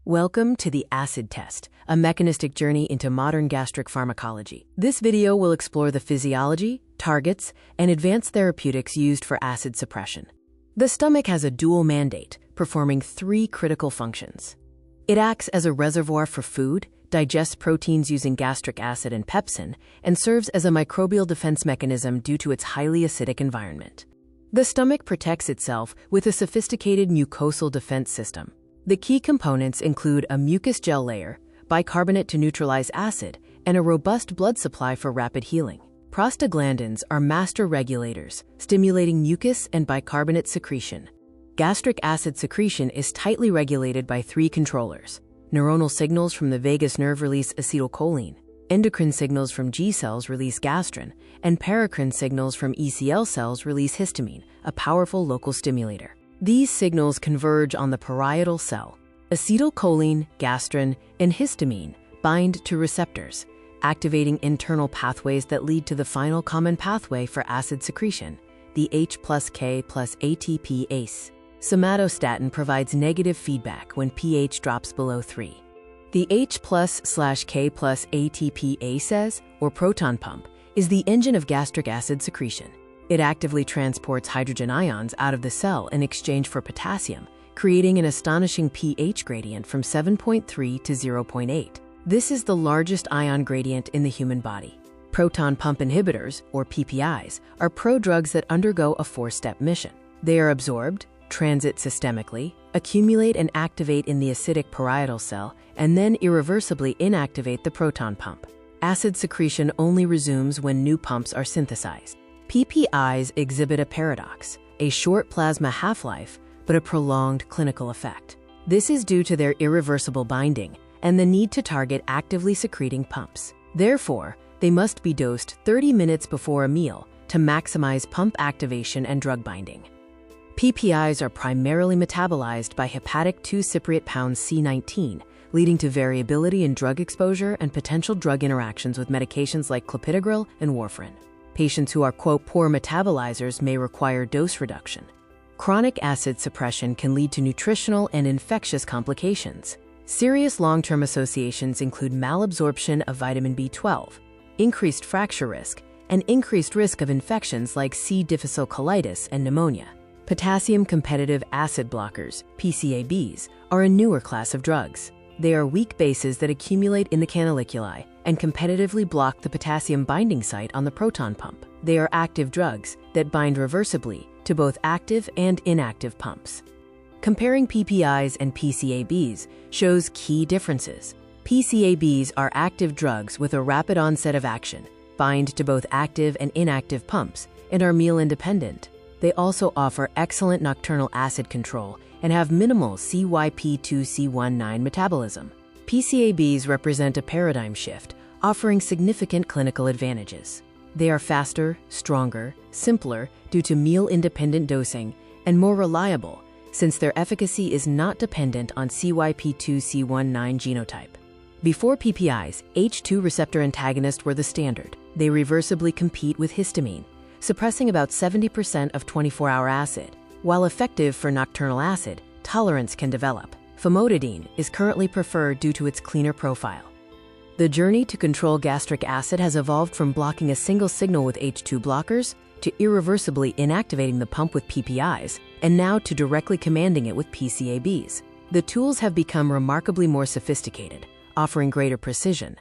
Welcome to the acid test, a mechanistic journey into modern gastric pharmacology. This video will explore the physiology, targets, and advanced therapeutics used for acid suppression. The stomach has a dual mandate, performing three critical functions. It acts as a reservoir for food, digests proteins using gastric acid and pepsin, and serves as a microbial defense mechanism due to its highly acidic environment. The stomach protects itself with a sophisticated mucosal defense system. The key components include a mucus gel layer, bicarbonate to neutralize acid, and a robust blood supply for rapid healing. Prostaglandins are master regulators, stimulating mucus and bicarbonate secretion. Gastric acid secretion is tightly regulated by three controllers: neuronal signals from the vagus nerve release acetylcholine, endocrine signals from G cells release gastrin, and paracrine signals from ECL cells release histamine, a powerful local stimulator. These signals converge on the parietal cell. Acetylcholine, gastrin, and histamine bind to receptors, activating internal pathways that lead to the final common pathway for acid secretion, the H plus K plus ATP ACE. Somatostatin provides negative feedback when pH drops below 3. The H plus K plus ATP ACE, or proton pump, is the engine of gastric acid secretion. It actively transports hydrogen ions out of the cell in exchange for potassium, creating an astonishing pH gradient from 7.3 to 0.8. This is the largest ion gradient in the human body. Proton pump inhibitors, or PPIs, are prodrugs that undergo a four-step mission. They are absorbed, transit systemically, accumulate and activate in the acidic parietal cell, and then irreversibly inactivate the proton pump. Acid secretion only resumes when new pumps are synthesized. PPIs exhibit a paradox, a short plasma half-life, but a prolonged clinical effect. This is due to their irreversible binding and the need to target actively secreting pumps. Therefore, they must be dosed 30 minutes before a meal to maximize pump activation and drug binding. PPIs are primarily metabolized by hepatic 2-cypriot pounds C19, leading to variability in drug exposure and potential drug interactions with medications like clopidogrel and warfarin. Patients who are, quote, poor metabolizers may require dose reduction. Chronic acid suppression can lead to nutritional and infectious complications. Serious long-term associations include malabsorption of vitamin B12, increased fracture risk, and increased risk of infections like C. difficile colitis and pneumonia. Potassium-competitive acid blockers, PCABs, are a newer class of drugs. They are weak bases that accumulate in the canaliculi and competitively block the potassium binding site on the proton pump. They are active drugs that bind reversibly to both active and inactive pumps. Comparing PPIs and PCABs shows key differences. PCABs are active drugs with a rapid onset of action, bind to both active and inactive pumps, and are meal independent. They also offer excellent nocturnal acid control and have minimal CYP2C19 metabolism. PCABs represent a paradigm shift, offering significant clinical advantages. They are faster, stronger, simpler due to meal-independent dosing, and more reliable since their efficacy is not dependent on CYP2C19 genotype. Before PPIs, H2 receptor antagonists were the standard. They reversibly compete with histamine, suppressing about 70% of 24-hour acid. While effective for nocturnal acid, tolerance can develop. Famotidine is currently preferred due to its cleaner profile. The journey to control gastric acid has evolved from blocking a single signal with H2 blockers to irreversibly inactivating the pump with PPIs, and now to directly commanding it with PCABs. The tools have become remarkably more sophisticated, offering greater precision,